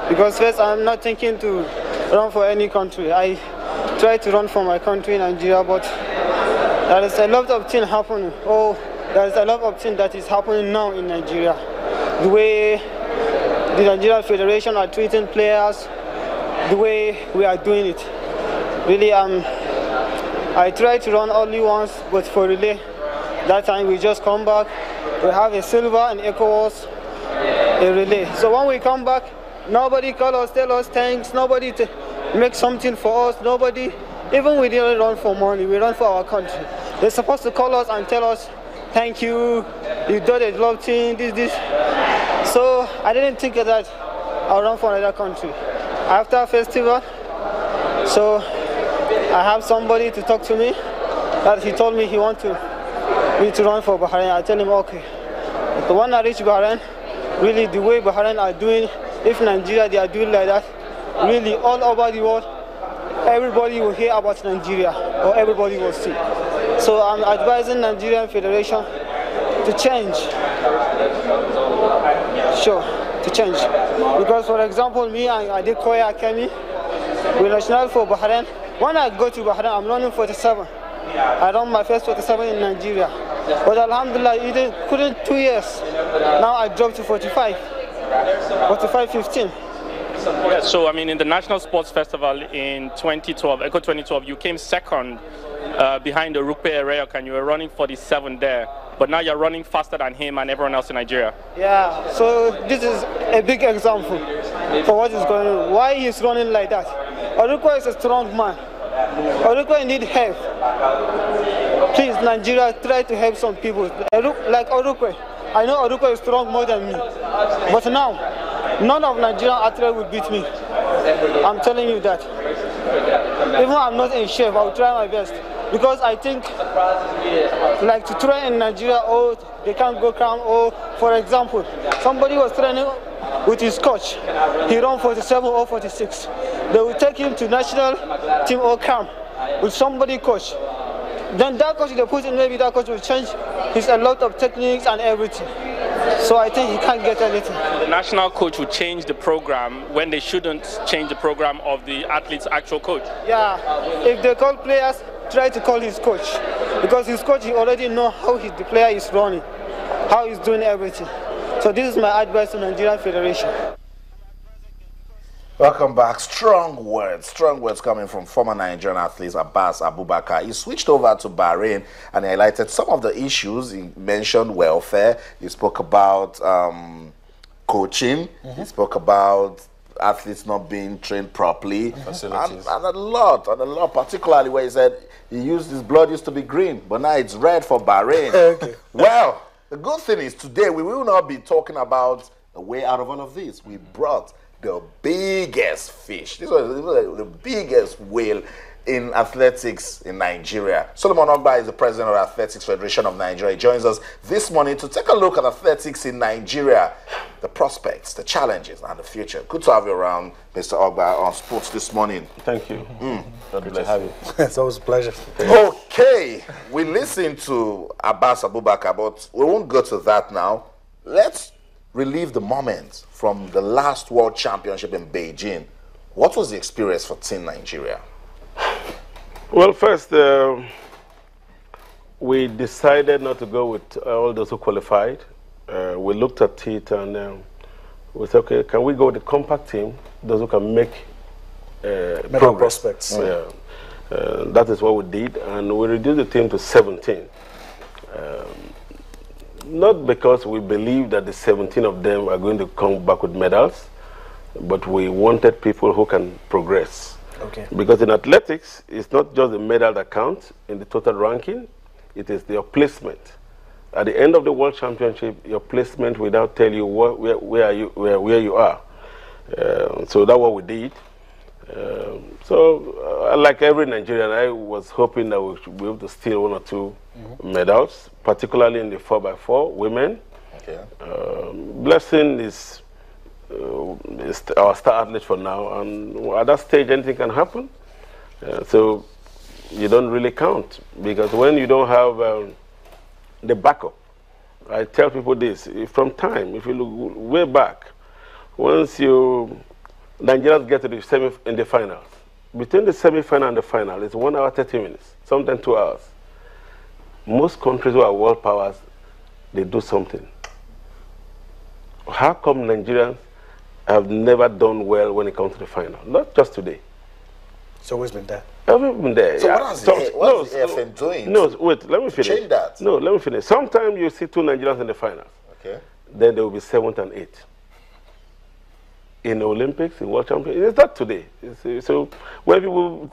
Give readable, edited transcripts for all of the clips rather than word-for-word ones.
Because first, I'm not thinking to run for any country. I try to run for my country, Nigeria, but there is a lot of things happening. Oh, there is a lot of things that is happening now in Nigeria. The way the Nigerian Federation are treating players, the way we are doing it. Really, I tried to run only once, but for relay, that time we just come back. We have a silver and ECOWAS, a relay. So when we come back, nobody call us, tell us thanks, nobody make something for us, nobody, even we didn't run for money, we run for our country. They're supposed to call us and tell us, thank you, you did a lot of things, this. So I didn't think of that, I'll run for another country. After festival, so I have somebody to talk to me, that he told me he wants me to run for Bahrain. I tell him, okay. But when I reach Bahrain, really the way Bahrain are doing, if Nigeria they are doing like that, really all over the world, everybody will hear about Nigeria, or everybody will see. So I'm advising Nigerian Federation to change. Sure, to change. Because for example, me and Adekoya Akemi, we're national for Bahrain. When I go to Bahrain, I'm running 47. I run my first 47 in Nigeria. But Alhamdulillah, it couldn't 2 years. Now I dropped to 45, 15. Yeah, so I mean, in the National Sports Festival in 2012, Echo 2012, you came second behind the Rupe Ereyok, and you were running 47 there. But now you're running faster than him and everyone else in Nigeria. Yeah, so this is a big example for what is going on. Why he's running like that? Orukwe is a strong man. Orukwe need help. Please, Nigeria, try to help some people. Like Orukwe. I know Orukwe is strong more than me. But now, none of Nigerian athletes will beat me. I'm telling you that. Even I'm not in shape, I'll try my best. Because I think, like to train in Nigeria, or they can't go camp, or for example, somebody was training with his coach. He ran 47 or 46. They will take him to national team or camp with somebody coach. Then that coach they put in, maybe that coach will change a lot of techniques and everything. So I think he can't get anything. The national coach will change the program when they shouldn't change the program of the athlete's actual coach. Yeah, if they call players, try to call his coach. Because his coach, he already know how the player is running, how he's doing everything. So this is my advice to Nigerian Federation. Welcome back. Strong words coming from former Nigerian athlete Abbas Abubakar. He switched over to Bahrain and highlighted some of the issues. He mentioned welfare. He spoke about coaching. He spoke about athletes not being trained properly. Facilities. And a lot, particularly where he said his blood used to be green, but now it's red for Bahrain. Okay. Well, the good thing is today we will not be talking about a way out of all of this. We brought the biggest fish. This was the biggest whale in athletics in Nigeria. Solomon Ogba is the president of the Athletics Federation of Nigeria. He joins us this morning to take a look at athletics in Nigeria, the prospects, the challenges, and the future. Good to have you around, Mr. Ogba, on Sports this morning. Thank you. God bless you. It's always a pleasure. Okay, we listened to Abbas Abubakar, but we won't go to that now. Let's relive the moment from the last World Championship in Beijing. What was the experience for Team Nigeria? Well, first, we decided not to go with all those who qualified. We looked at it and we said, okay, can we go with the compact team, those who can make progress? Prospects. Yeah. That is what we did, and we reduced the team to 17. Not because we believe that the 17 of them are going to come back with medals, but we wanted people who can progress. Okay. Because in athletics, it's not just the medal that counts in the total ranking, it is your placement. At the end of the World Championship, your placement will now tell you where you are. So that's what we did. Like every Nigerian, I was hoping that we should be able to steal 1 or 2 medals, particularly in the 4x4 women. Okay. Blessing is our star athlete for now, and at that stage anything can happen. So you don't really count, because when you don't have the backup, I tell people this, from time, if you look way back, once you Nigerians get to the in the finals. Between the semi-final and the final, it's 1 hour, 30 minutes, sometimes 2 hours. Most countries who are world powers, they do something. How come Nigerians have never done well when it comes to the final? Not just today. It's always been there. Always been there. So yeah. what is the AFN doing? No, wait, let me finish. Change that. No, let me finish. Sometimes you see 2 Nigerians in the finals. Okay. Then there will be 7th and 8th. In the Olympics, in World Championships, it's not today. So when people,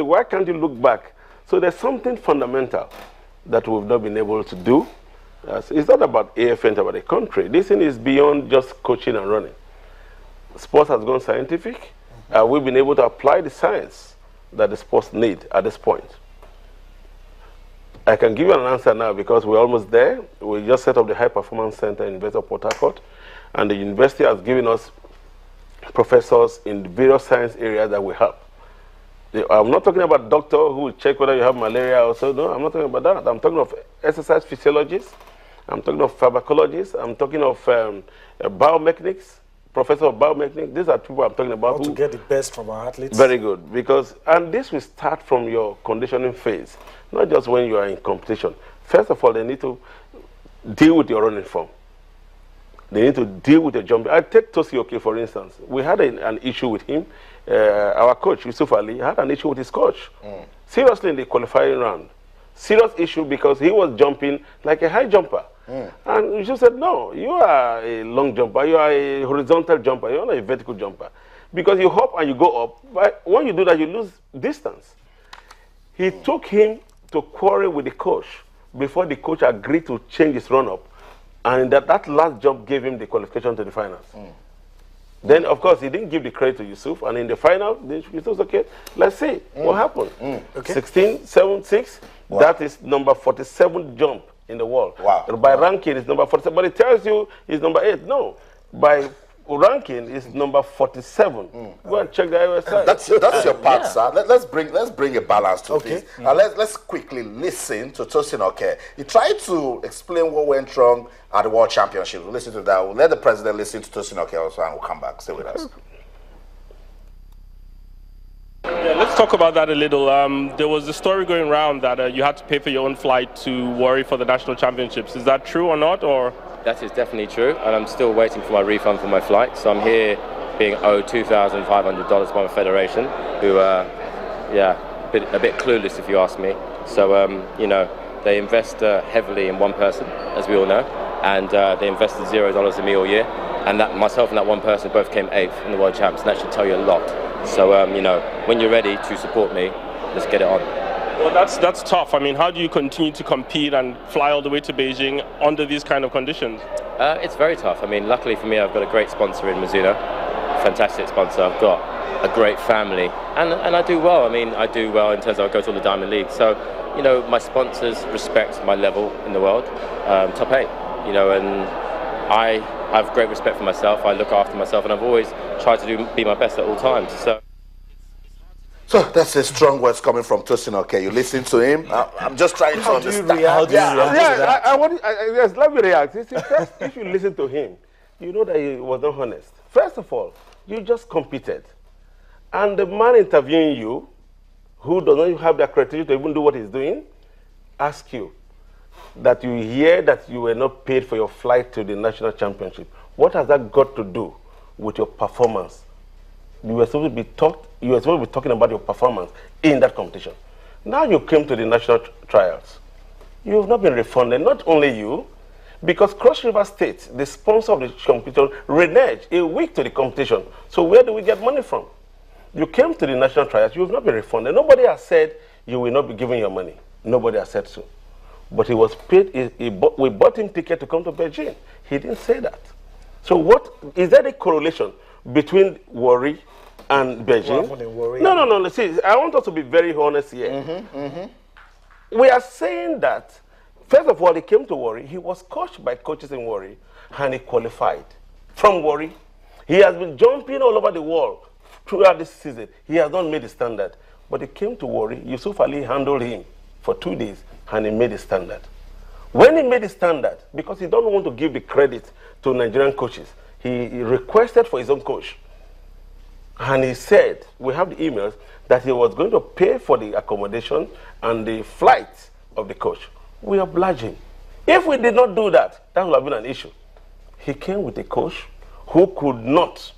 why can't you look back? So there's something fundamental that we've not been able to do. It's not about AFN, it's about the country. This thing is beyond just coaching and running. Sports has gone scientific. We've been able to apply the science that the sports need at this point. I can give you an answer now because we're almost there. We just set up the High Performance Center in University of Port Harcourt, and the university has given us professors in various science areas that will help. I'm not talking about doctor who will check whether you have malaria or so. No, I'm not talking about that. I'm talking of exercise physiologists. I'm talking of pharmacologists. I'm talking of biomechanics, professor of biomechanics. These are people I'm talking about. How to get the best from our athletes. Very good. And this will start from your conditioning phase, not just when you are in competition. First of all, they need to deal with your running form. They need to deal with the jumping. I take Tosi Oke, for instance. We had an issue with him. Our coach, Yusuf Ali, had an issue with his coach. Seriously, in the qualifying round. Serious issue because he was jumping like a high jumper. And Yusuf said, no, you are a long jumper. You are a horizontal jumper. You're not a vertical jumper. Because you hop and you go up. But when you do that, you lose distance. He took him to quarrel with the coach before the coach agreed to change his run-up. And that last jump gave him the qualification to the finals. Then, of course, he didn't give the credit to Yusuf. And in the final, Yusuf was okay. Let's see what happened. Okay. 16, 7, 6. Wow. That is number 47 jump in the world. Wow. By ranking, it's number 47. But it tells you it's number 8. No. By ranking, it's number 47. Go and check the iOS site. That's your part, sir. Let's bring a balance to this. Let's quickly listen to Tosin Oke. He tried to explain what went wrong at the World Championship. We'll listen to that. We'll let the president listen to Tosin Oke also, and we'll come back. Stay with us. Yeah, let's talk about that a little. There was a story going around that you had to pay for your own flight to Warri for the national championships. Is that true or not? Or that is definitely true, and I'm still waiting for my refund for my flight. So I'm here being owed $2,500 by my federation, who, a bit clueless if you ask me. So, you know, they invest heavily in one person, as we all know, and they invested $0 in me all year. And that myself and that one person both came 8th in the World Champs, and that should tell you a lot. So, you know, when you're ready to support me, let's get it on. Well, that's tough. I mean, how do you continue to compete and fly all the way to Beijing under these kind of conditions? It's very tough. I mean, luckily for me, I've got a great sponsor in Mizuno, fantastic sponsor. I've got a great family, and I do well. I mean, I do well in terms of I go to all the Diamond League. So, you know, my sponsors respect my level in the world, top 8. You know, and I have great respect for myself. I look after myself, and I've always tried to be my best at all times. So that's a strong words coming from Tosin Oke. You listen to him. I'm just trying to understand. How do you react? Yes, let me react. You see, first, if you listen to him, you know that he was not honest. First of all, you just competed. And the man interviewing you, who does not have the criteria to even do what he's doing, ask you that you hear that you were not paid for your flight to the national championship. What has that got to do with your performance? You were supposed to be talking about your performance in that competition. Now you came to the national trials. You have not been refunded, not only you, because Cross River State, the sponsor of the competition, reneged a week to the competition. So where do we get money from? You came to the national trials, you have not been refunded. Nobody has said you will not be given your money. Nobody has said so. But he was paid, we bought him ticket to come to Beijing. He didn't say that. So what, is there a correlation between Warri and Beijing? No. See, I want us to be very honest here. We are saying that, first of all, he came to Warri. He was coached by coaches in Warri, and he qualified from Warri. He has been jumping all over the world throughout this season. He has not made the standard. But he came to Warri. Yusuf Ali handled him for 2 days, and he made the standard. When he made the standard, because he don't want to give the credit to Nigerian coaches, he requested for his own coach. And he said, we have the emails, that he was going to pay for the accommodation and the flight of the coach. We oblige him. If we did not do that, that would have been an issue. He came with a coach who could not.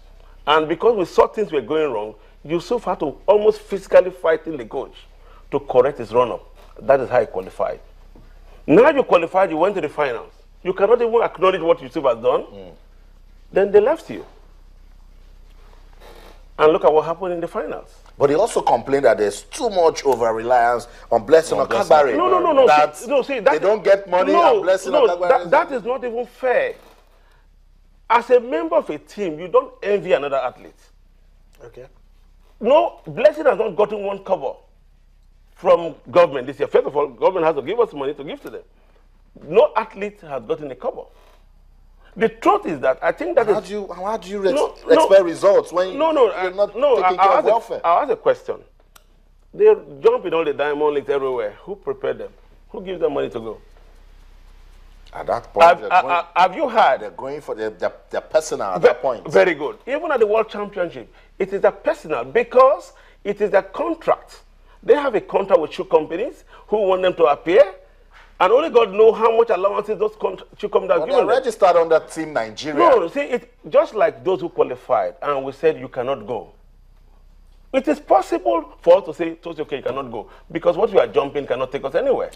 And because we saw things were going wrong, Yusuf had to almost physically fight in the coach to correct his run-up. That is how he qualified. Now you qualified, you went to the finals. You cannot even acknowledge what Yusuf has done. Then they left you. And look at what happened in the finals. But he also complained that there's too much over-reliance on Blessing Okagbare. No. See, they don't get money on Blessing Okagbare. That is not even fair. As a member of a team, you don't envy another athlete. Okay. No, Blessing has not gotten one cover from government this year. First of all, government has to give us money to give to them. No athlete has gotten a cover. The truth is that I think that how do you expect results when you're not taking care of welfare? I'll ask a question. They jump in all the diamond leagues everywhere. Who prepared them? Who gives them money to go? At that point, have you heard? They're going for their personal at that point. Very good. Even at the World Championship, it is a personal because it is a contract. They have a contract with shoe companies who want them to appear. And only God knows how much allowances those shoe companies have given them. They're registered under Team Nigeria. No, see, it's just like those who qualified, and we said you cannot go. It is possible for us to say, okay, you cannot go, because what you are jumping cannot take us anywhere.